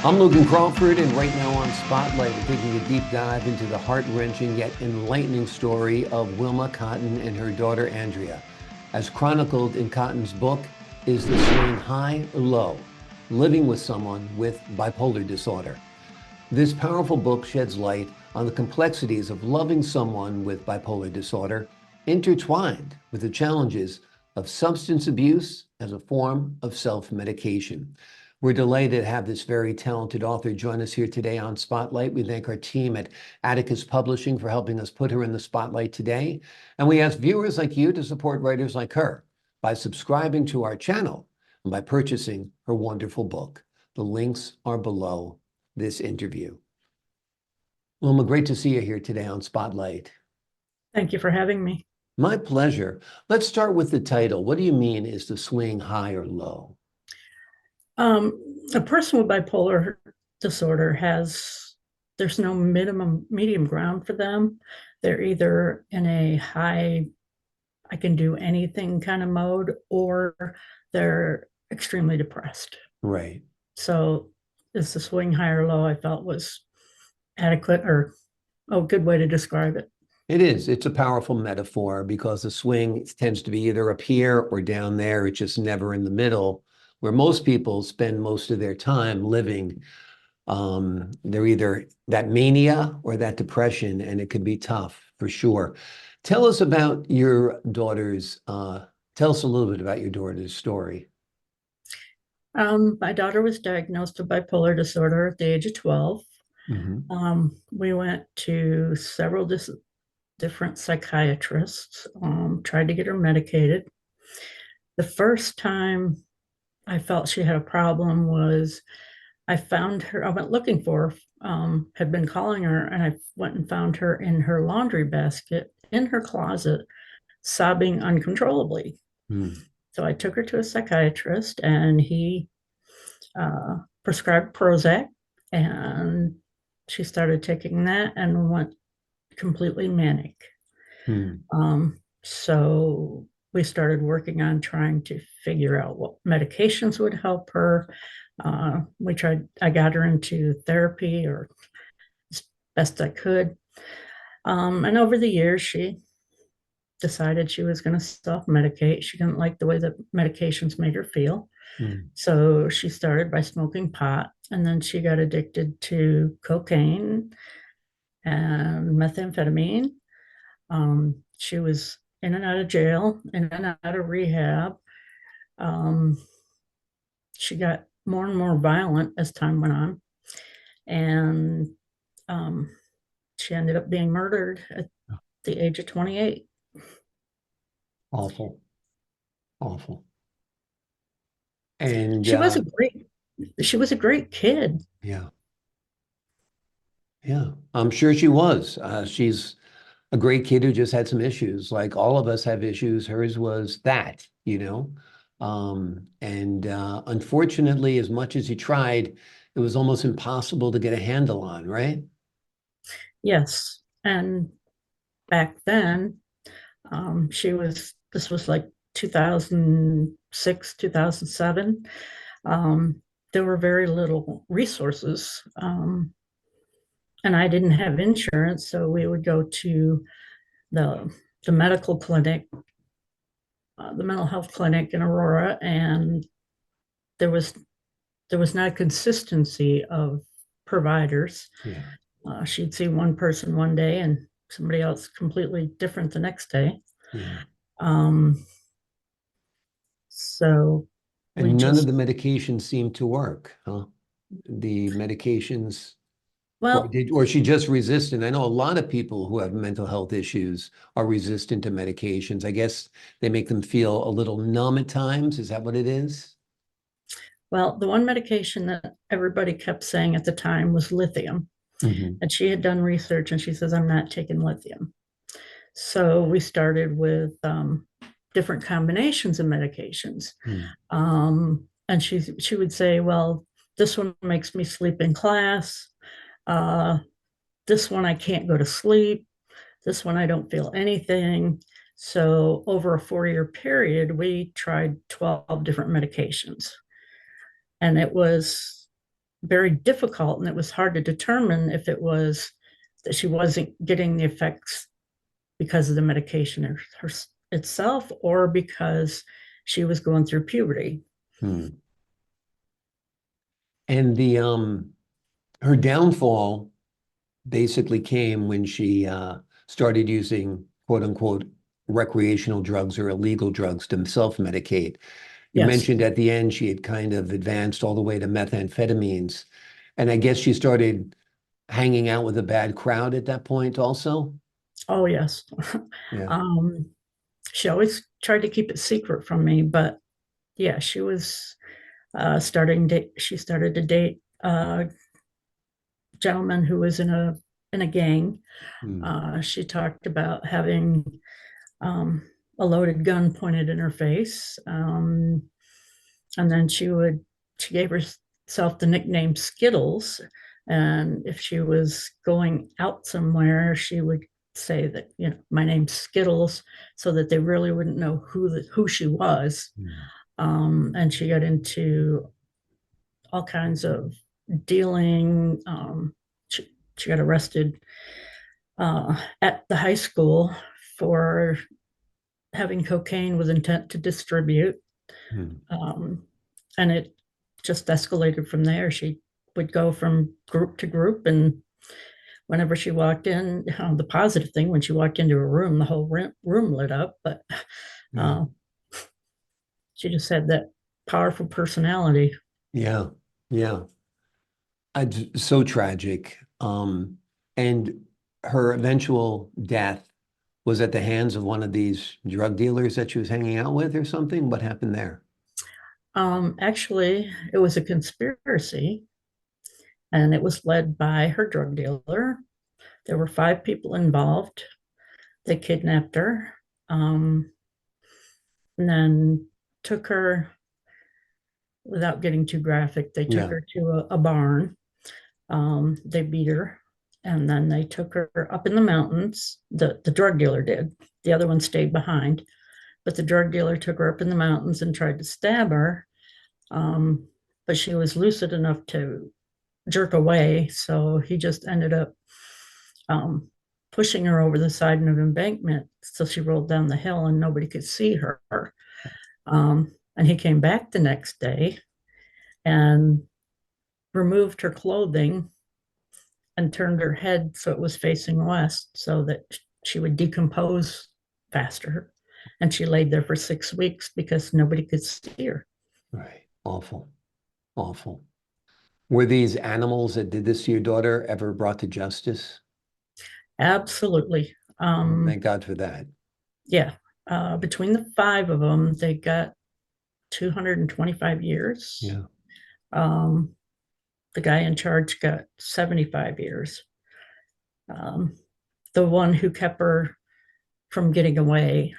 I'm Logan Crawford, and right now on Spotlight, we're taking a deep dive into the heart-wrenching yet enlightening story of Wilma Cotten and her daughter Andrea. As chronicled in Cotten's book, Is the Swing High or Low? Living with Someone with Bipolar Disorder. This powerful book sheds light on the complexities of loving someone with bipolar disorder, intertwined with the challenges of substance abuse as a form of self-medication. We're delighted to have this very talented author join us here today on Spotlight. We thank our team at Atticus Publishing for helping us put her in the spotlight today. And we ask viewers like you to support writers like her by subscribing to our channel and by purchasing her wonderful book. The links are below this interview. Wilma, great to see you here today on Spotlight. Thank you for having me. My pleasure. Let's start with the title. What do you mean, is the swing high or low? A person with bipolar disorder there's no medium ground for them. They're either in a high, I can do anything kind of mode, or they're extremely depressed. Right. So is the swing high or low, I felt was adequate or a good way to describe it. It is. It's a powerful metaphor because the swing tends to be either up here or down there. It's just never in the middle, where most people spend most of their time living. They're either that mania or that depression, and it can be tough for sure. Tell us about your daughter's, tell us a little bit about your daughter's story. My daughter was diagnosed with bipolar disorder at the age of 12. We went to several different psychiatrists, tried to get her medicated. The first time I felt she had a problem was I found her, I went looking for her, had been calling her, and I went and found her in her laundry basket in her closet, sobbing uncontrollably. So I took her to a psychiatrist, and he prescribed Prozac, and she started taking that and went completely manic. So we started working on trying to figure out what medications would help her. I got her into therapy or as best I could. And over the years, she decided she was going to self-medicate. She didn't like the way that medications made her feel. So she started by smoking pot, and then she got addicted to cocaine and methamphetamine. She was in and out of jail, in and out of rehab. She got more and more violent as time went on, and she ended up being murdered at the age of 28. Awful. Awful. And She was a great kid. yeah. Yeah, I'm sure she was. She's a great kid who just had some issues. Like all of us have issues. Hers was that, you know. And unfortunately, as much as he tried, it was almost impossible to get a handle on, right? Yes. And back then, this was like 2006, 2007. There were very little resources. And I didn't have insurance, so we would go to the medical clinic, the mental health clinic in Aurora, and there was not a consistency of providers. Yeah. She'd see one person one day and somebody else completely different the next day. Yeah. So And none of the medications seemed to work, huh? The medications, well, or she just resistant. I know a lot of people who have mental health issues are resistant to medications. I guess they make them feel a little numb at times. Is that what it is? well, the one medication that everybody kept saying at the time was lithium. And she had done research, and she says, I'm not taking lithium. So we started with different combinations of medications. And she would say, well, this one makes me sleep in class. This one I can't go to sleep. This one I don't feel anything. So over a 4-year period, we tried 12 different medications. And it was very difficult, and it was hard to determine if it was that she wasn't getting the effects because of the medication itself, or because she was going through puberty. Hmm. And the her downfall basically came when she started using quote unquote recreational drugs or illegal drugs to self-medicate. You Yes. mentioned at the end she had kind of advanced all the way to methamphetamines. And I guess she started hanging out with a bad crowd at that point also. Oh, yes. Yeah. um, she always tried to keep it secret from me, but yeah, she was she started to date a gentleman who was in a gang. Hmm. She talked about having um, a loaded gun pointed in her face. And then she gave herself the nickname Skittles. And if she was going out somewhere, she would say that, my name's Skittles, so that they really wouldn't know who she was. Hmm. And she got into all kinds of dealing. She got arrested at the high school for having cocaine with intent to distribute. Hmm. Um, and it just escalated from there. She would go from group to group. And whenever she walked in, the positive thing, when she walked into a room, the whole room lit up. But Yeah. uh, she just had that powerful personality. Yeah. Yeah. So tragic. And her eventual death was at the hands of one of these drug dealers that she was hanging out with or something. What happened there? Actually, it was a conspiracy, and it was led by her drug dealer. There were 5 people involved. They kidnapped her, um, and then took her, without getting too graphic, they took Yeah. her to a barn. They beat her, and then they took her up in the mountains. The drug dealer did. The other one stayed behind, but the drug dealer took her up in the mountains and tried to stab her. Um, but she was lucid enough to jerk away, so he just ended up um, pushing her over the side of an embankment. So she rolled down the hill and nobody could see her. And he came back the next day and removed her clothing and turned her head so it was facing west so that she would decompose faster. And she laid there for 6 weeks because nobody could see her. Right. Awful. Awful. Were these animals that did this to your daughter ever brought to justice? Absolutely. Well, thank God for that. Yeah. Between the 5 of them, they got 225 years. Yeah. Um, the guy in charge got 75 years. Um, the one who kept her from getting away,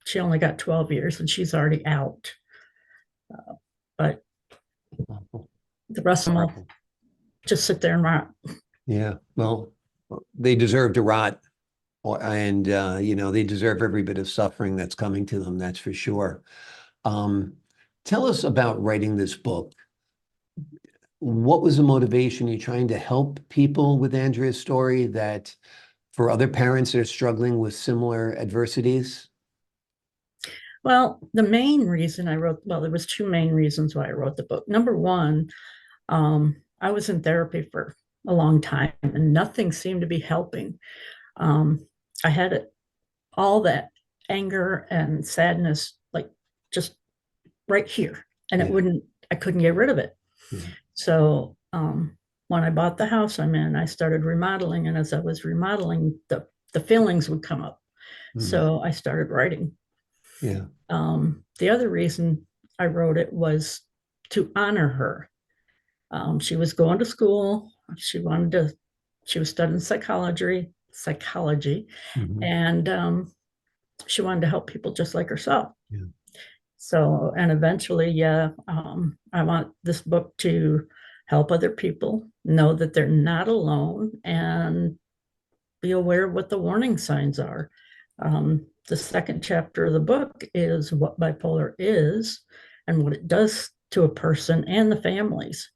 she only got 12 years and she's already out. But Awful. the rest of them will just sit there and rot. Yeah. Well, they deserve to rot, and they deserve every bit of suffering that's coming to them. That's for sure. Um, Tell us about writing this book. What was the motivation? You trying to help people with Andrea's story that for other parents that are struggling with similar adversities? Well, the main reason I wrote, well, there was 2 main reasons why I wrote the book. Number one, I was in therapy for a long time and nothing seemed to be helping. Um, I had all that anger and sadness, like just right here, and Yeah. I couldn't get rid of it. Yeah. So when I bought the house I'm in, I started remodeling, and as I was remodeling, the feelings would come up. Mm. So I started writing. Yeah. The other reason I wrote it was to honor her. She was going to school. She was studying psychology, Mhm. and she wanted to help people just like herself. Yeah. So, and eventually, yeah, I want this book to help other people know that they're not alone and be aware of what the warning signs are. The second chapter of the book is what bipolar is and what it does to a person and the families.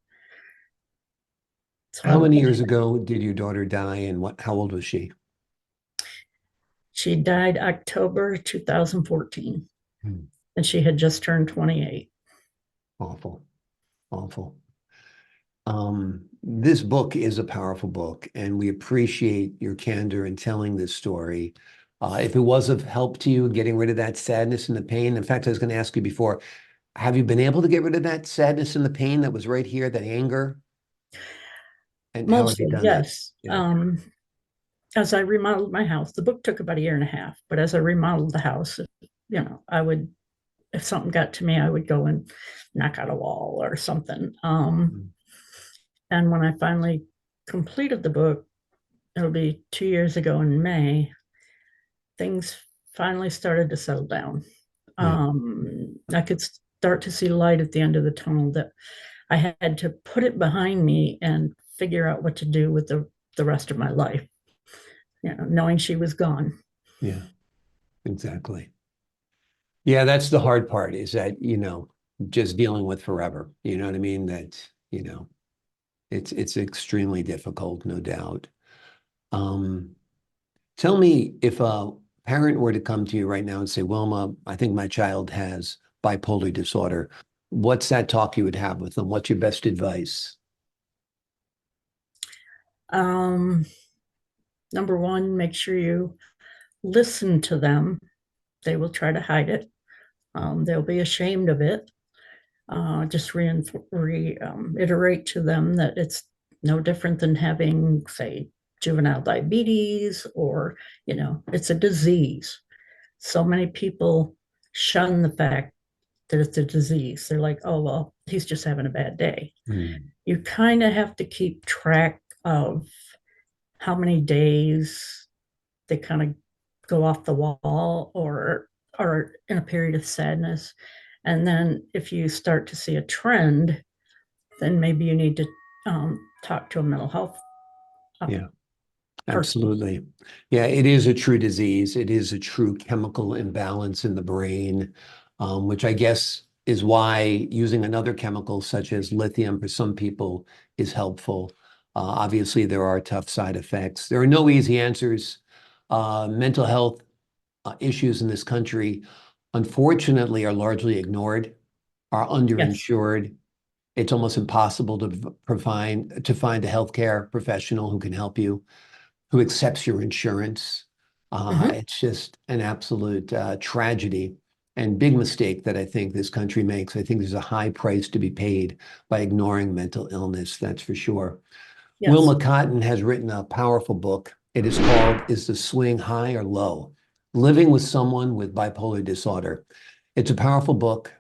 So I How was, many years ago did your daughter die, and how old was she? she died October 2014, Hmm. and she had just turned 28. Awful, awful. This book is a powerful book, and we appreciate your candor in telling this story. If it was of help to you getting rid of that sadness and the pain, in fact, I was going to ask you before, have you been able to get rid of that sadness and the pain that was right here, that anger? And how have you Mostly, done that? yes. Yeah. As I remodeled my house, the book took about a year and a half, but as I remodeled the house, I would, if something got to me, I would go and knock out a wall or something. Mm. And when I finally completed the book, it'll be 2 years ago in May, things finally started to settle down. Yeah. I could start to see light at the end of the tunnel, that I had to put it behind me and figure out what to do with the rest of my life, knowing she was gone. Yeah. Exactly. Yeah, that's the hard part is that, just dealing with forever. You know what I mean? It's extremely difficult, no doubt. Um, Tell me if a parent were to come to you right now and say, Wilma, I think my child has bipolar disorder. What's that talk you would have with them? What's your best advice? Um, Number one, make sure you listen to them. They will try to hide it. They'll be ashamed of it. Just reiterate to them that it's no different than having, say, juvenile diabetes, or, it's a disease. So many people shun the fact that it's a disease. They're like, oh, well, he's just having a bad day. Mm, You kind of have to keep track of how many days they kind of go off the wall or are in a period of sadness. And then if you start to see a trend, then maybe you need to talk to a mental health yeah. person. Absolutely. Yeah, it is a true disease. It is a true chemical imbalance in the brain, which I guess is why using another chemical such as lithium for some people is helpful. Obviously, there are tough side effects. There are no easy answers. Mental health issues in this country, unfortunately, are largely ignored, are Yes. underinsured. It's almost impossible to find a healthcare professional who can help you, who accepts your insurance. Mm-hmm. It's just an absolute tragedy and big mistake that I think this country makes. I think there's a high price to be paid by ignoring mental illness, that's for sure. Yes. Wilma Cotten has written a powerful book. It is called Is the Swing High or Low? Living with Someone with Bipolar Disorder. It's a powerful book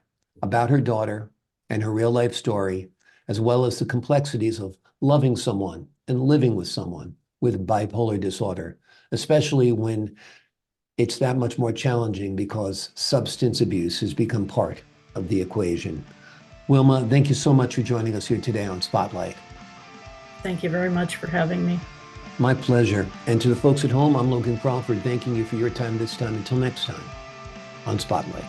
about her daughter and her real life story, as well as the complexities of loving someone and living with someone with bipolar disorder, especially when it's that much more challenging because substance abuse has become part of the equation. Wilma, thank you so much for joining us here today on Spotlight. Thank you very much for having me. My pleasure. And to the folks at home, I'm Logan Crawford, thanking you for your time this time. Until next time on Spotlight.